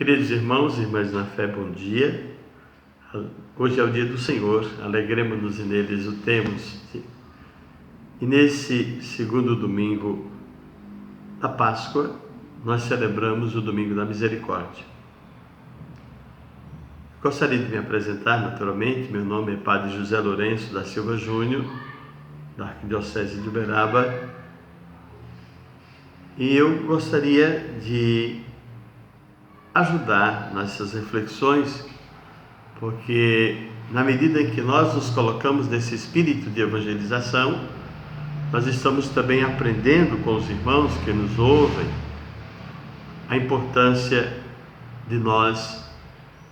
Queridos irmãos e irmãs na fé, bom dia. Hoje é o dia do Senhor, alegremos-nos e nele exultemos. E nesse segundo domingo da Páscoa, nós celebramos o Domingo da Misericórdia. Gostaria de me apresentar naturalmente. Meu nome é Padre José Lourenço da Silva Júnior, da Arquidiocese de Uberaba, e eu gostaria de ajudar nessas reflexões, porque na medida em que nós nos colocamos nesse espírito de evangelização, nós estamos também aprendendo com os irmãos que nos ouvem a importância de nós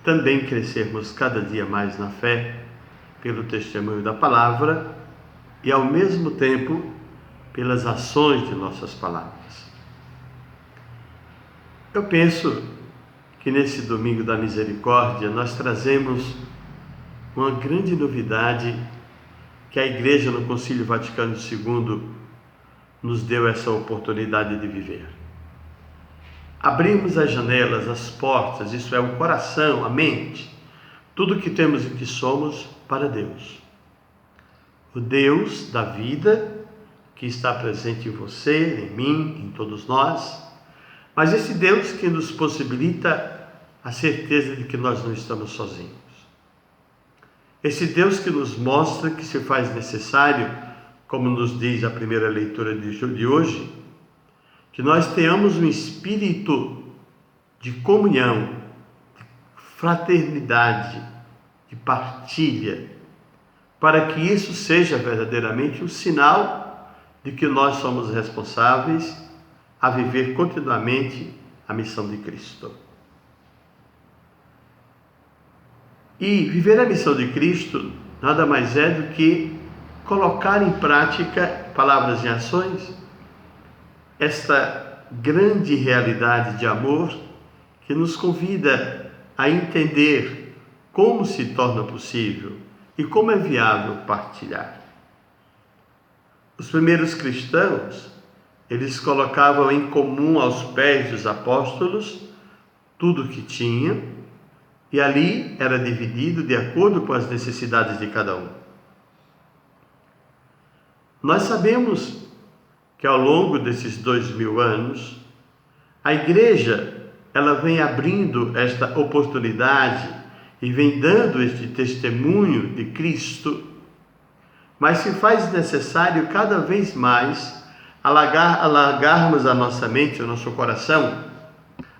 também crescermos cada dia mais na fé, pelo testemunho da palavra e ao mesmo tempo pelas ações de nossas palavras. Eu penso que nesse Domingo da Misericórdia nós trazemos uma grande novidade que a Igreja no Concílio Vaticano II nos deu essa oportunidade de viver. Abrimos as janelas, as portas, isso é, o coração, a mente, tudo que temos e que somos para Deus. O Deus da vida que está presente em você, em mim, em todos nós, mas esse Deus que nos possibilita a certeza de que nós não estamos sozinhos. Esse Deus que nos mostra que se faz necessário, como nos diz a primeira leitura de hoje, que nós tenhamos um espírito de comunhão, de fraternidade, de partilha, para que isso seja verdadeiramente um sinal de que nós somos responsáveis a viver continuamente a missão de Cristo. E viver a missão de Cristo nada mais é do que colocar em prática, palavras e ações, esta grande realidade de amor que nos convida a entender como se torna possível e como é viável partilhar. Os primeiros cristãos, eles colocavam em comum aos pés dos apóstolos tudo o que tinham, e ali era dividido de acordo com as necessidades de cada um. Nós sabemos que ao longo desses 2000 anos, a Igreja, ela vem abrindo esta oportunidade e vem dando este testemunho de Cristo, mas se faz necessário cada vez mais alargarmos a nossa mente, o nosso coração,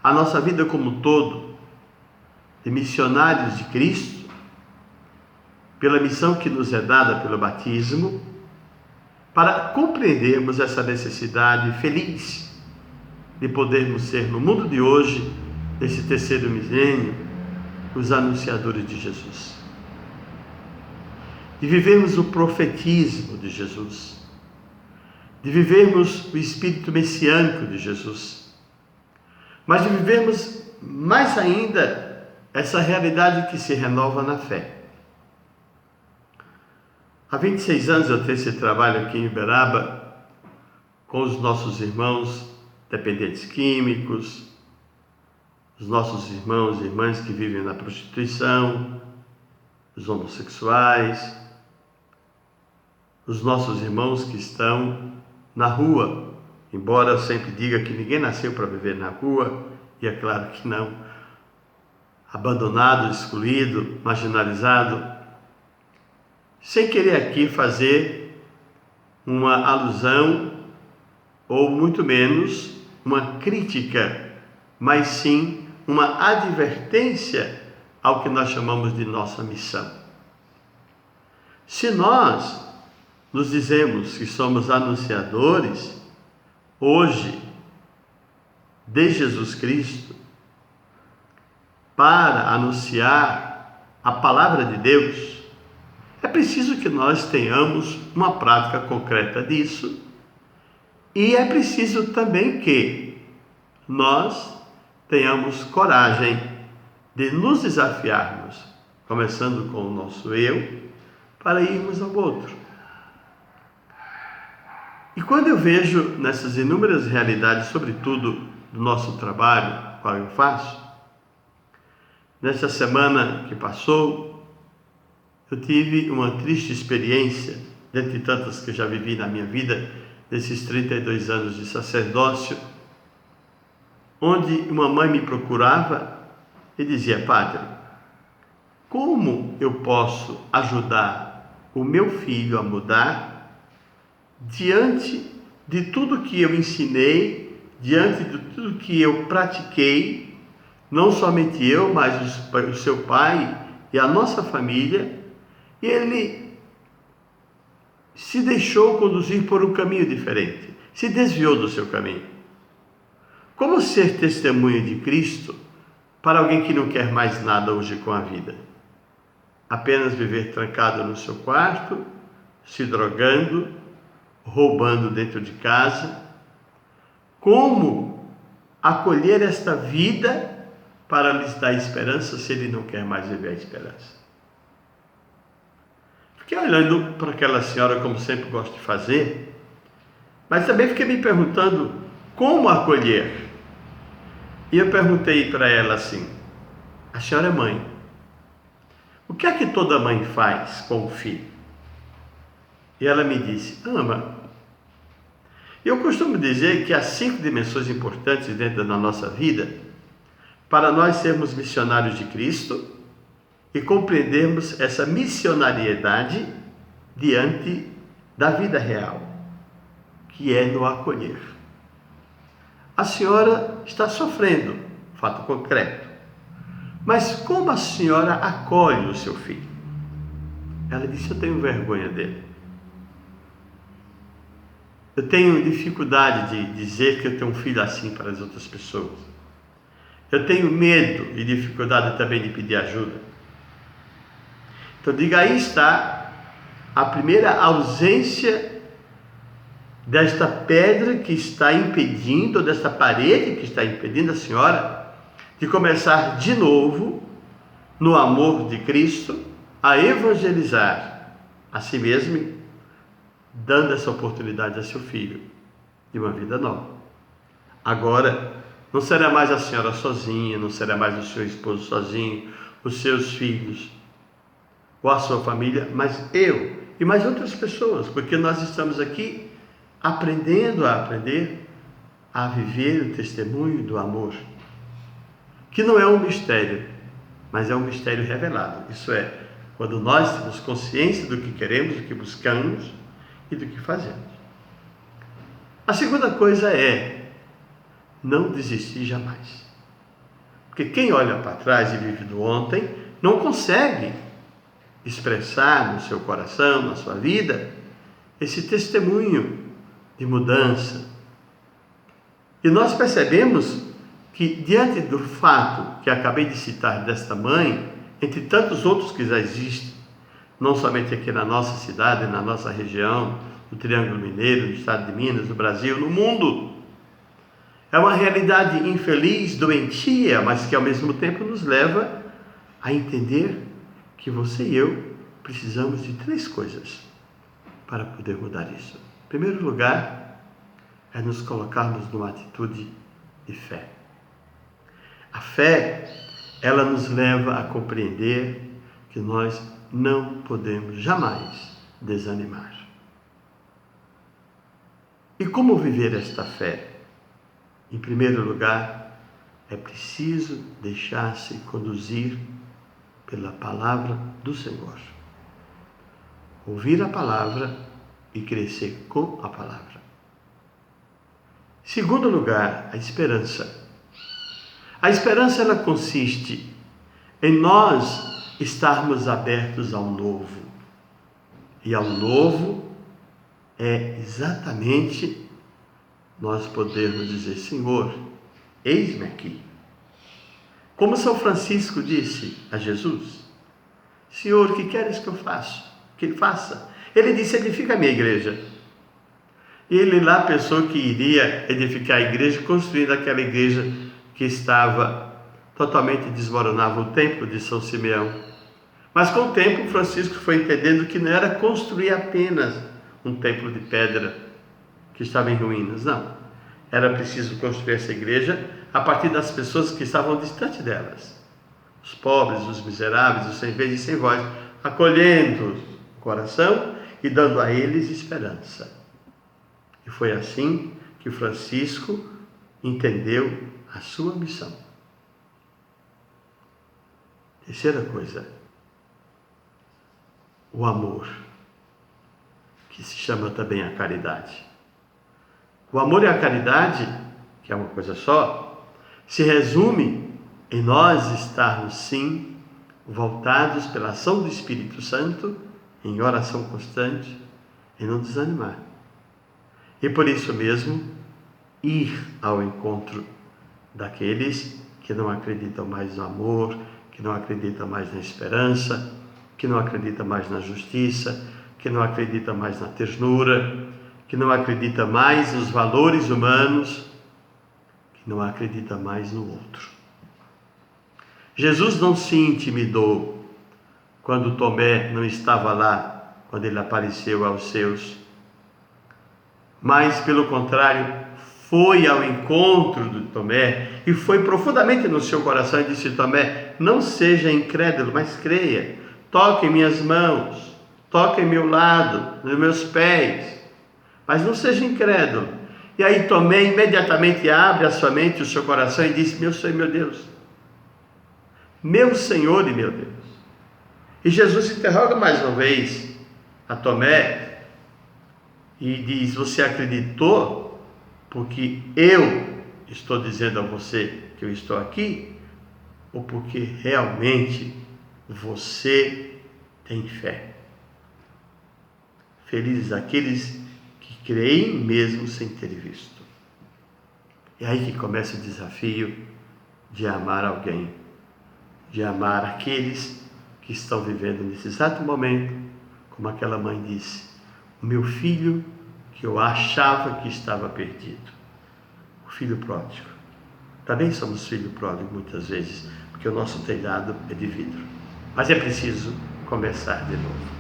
a nossa vida como um todo, de missionários de Cristo, pela missão que nos é dada pelo batismo, para compreendermos essa necessidade feliz de podermos ser no mundo de hoje, nesse terceiro milênio, os anunciadores de Jesus. De vivermos o profetismo de Jesus, de vivermos o espírito messiânico de Jesus, mas de vivermos mais ainda essa realidade que se renova na fé. Há 26 anos eu tenho esse trabalho aqui em Uberaba com os nossos irmãos dependentes químicos, os nossos irmãos e irmãs que vivem na prostituição, os homossexuais, os nossos irmãos que estão na rua, embora eu sempre diga que ninguém nasceu para viver na rua, e é claro que não, abandonado, excluído, marginalizado, sem querer aqui fazer uma alusão, ou muito menos uma crítica, mas sim uma advertência ao que nós chamamos de nossa missão. Se nós nos dizemos que somos anunciadores, hoje, de Jesus Cristo, para anunciar a palavra de Deus, é preciso que nós tenhamos uma prática concreta disso, e é preciso também que nós tenhamos coragem de nos desafiarmos, começando com o nosso eu, para irmos ao outro. E quando eu vejo nessas inúmeras realidades, sobretudo do nosso trabalho, qual eu faço, Nessa semana que passou, eu tive uma triste experiência, dentre tantas que eu já vivi na minha vida, nesses 32 anos de sacerdócio, onde uma mãe me procurava e dizia: padre, como eu posso ajudar o meu filho a mudar diante de tudo que eu ensinei, diante de tudo que eu pratiquei, não somente eu, mas o seu pai e a nossa família, e ele se deixou conduzir por um caminho diferente, se desviou do seu caminho. Como ser testemunha de Cristo para alguém que não quer mais nada hoje com a vida? Apenas viver trancado no seu quarto, se drogando, roubando dentro de casa? Como acolher esta vida para lhes dar esperança se ele não quer mais viver a esperança? Fiquei olhando para aquela senhora, como sempre gosto de fazer, mas também fiquei me perguntando como acolher. E eu perguntei para ela assim: a senhora é mãe, o que é que toda mãe faz com o filho? E ela me disse: ama. Eu costumo dizer que há 5 dimensões importantes dentro da nossa vida para nós sermos missionários de Cristo e compreendermos essa missionariedade diante da vida real, que é no acolher. A senhora está sofrendo, fato concreto, mas como a senhora acolhe o seu filho? Ela disse: eu tenho vergonha dele. Eu tenho dificuldade de dizer que eu tenho um filho assim para as outras pessoas. Eu tenho medo e dificuldade também de pedir ajuda. Então diga, aí está a primeira ausência desta pedra que está impedindo, ou desta parede que está impedindo a senhora de começar de novo, no amor de Cristo, a evangelizar a si mesmo, dando essa oportunidade a seu filho de uma vida nova. Agora, não será mais a senhora sozinha, não será mais o seu esposo sozinho, os seus filhos, ou a sua família, mas eu e mais outras pessoas, porque nós estamos aqui aprendendo a viver o testemunho do amor, que não é um mistério, mas é um mistério revelado. Isso é, quando nós temos consciência do que queremos, do que buscamos e do que fazemos. A segunda coisa é não desistir jamais, porque quem olha para trás e vive do ontem não consegue expressar no seu coração, na sua vida, esse testemunho de mudança. E nós percebemos que, diante do fato que acabei de citar desta mãe, entre tantos outros que já existem, não somente aqui na nossa cidade, na nossa região, no Triângulo Mineiro, no estado de Minas, no Brasil, no mundo, é uma realidade infeliz, doentia, mas que ao mesmo tempo nos leva a entender que você e eu precisamos de 3 coisas para poder mudar isso. Em primeiro lugar, é nos colocarmos numa atitude de fé. A fé, ela nos leva a compreender que nós não podemos jamais desanimar. E como viver esta fé? Em primeiro lugar, é preciso deixar-se conduzir pela palavra do Senhor. Ouvir a palavra e crescer com a palavra. Segundo lugar, a esperança. A esperança, ela consiste em nós estarmos abertos ao novo. E ao novo é exatamente nós podermos dizer: Senhor, eis-me aqui. Como São Francisco disse a Jesus: Senhor, o que queres que eu faça? Que ele faça? Ele disse: edifica a minha igreja. E ele lá pensou que iria edificar a igreja, construindo aquela igreja que estava totalmente desmoronada, o templo de São Simeão. Mas com o tempo, Francisco foi entendendo que não era construir apenas um templo de pedra que estava em ruínas, não. Era preciso construir essa igreja a partir das pessoas que estavam distante delas. os pobres, os miseráveis, os sem vez e sem voz, acolhendo o coração e dando a eles esperança. E foi assim que Francisco entendeu a sua missão. Terceira coisa, o amor, que se chama também a caridade. O amor e a caridade, que é uma coisa só, se resume em nós estarmos, sim, voltados pela ação do Espírito Santo, em oração constante, e não desanimar. E por isso mesmo, ir ao encontro daqueles que não acreditam mais no amor, que não acreditam mais na esperança, que não acreditam mais na justiça, que não acreditam mais na ternura, que não acredita mais nos valores humanos, que não acredita mais no outro. Jesus não se intimidou quando Tomé não estava lá, quando ele apareceu aos seus, mas pelo contrário, foi ao encontro de Tomé e foi profundamente no seu coração e disse: Tomé, não seja incrédulo, mas creia, toque em minhas mãos, toque em meu lado, nos meus pés, mas não seja incrédulo. E aí Tomé imediatamente abre a sua mente, o seu coração e diz: meu Senhor e meu Deus, meu Senhor e meu Deus. E Jesus interroga mais uma vez a Tomé e diz: você acreditou porque eu estou dizendo a você que eu estou aqui, ou porque realmente você tem fé? Felizes aqueles que creem mesmo sem ter visto. É aí que começa o desafio de amar alguém, de amar aqueles que estão vivendo nesse exato momento, como aquela mãe disse: o meu filho que eu achava que estava perdido. O filho pródigo. Também somos filho pródigo muitas vezes, porque o nosso telhado é de vidro. Mas é preciso começar de novo.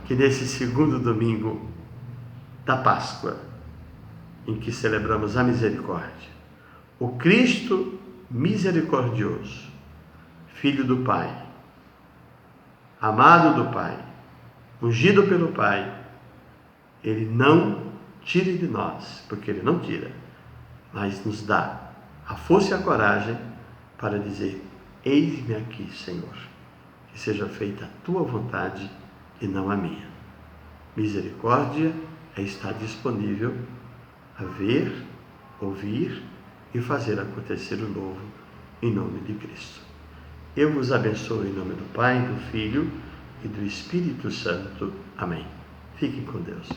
Que nesse segundo domingo da Páscoa, em que celebramos a misericórdia, o Cristo misericordioso, Filho do Pai, amado do Pai, ungido pelo Pai, Ele não tire de nós, porque Ele não tira, mas nos dá a força e a coragem para dizer: eis-me aqui, Senhor, que seja feita a tua vontade e não a minha. Misericórdia é estar disponível a ver, ouvir e fazer acontecer o novo em nome de Cristo. Eu vos abençoo em nome do Pai, do Filho e do Espírito Santo. Amém. Fiquem com Deus.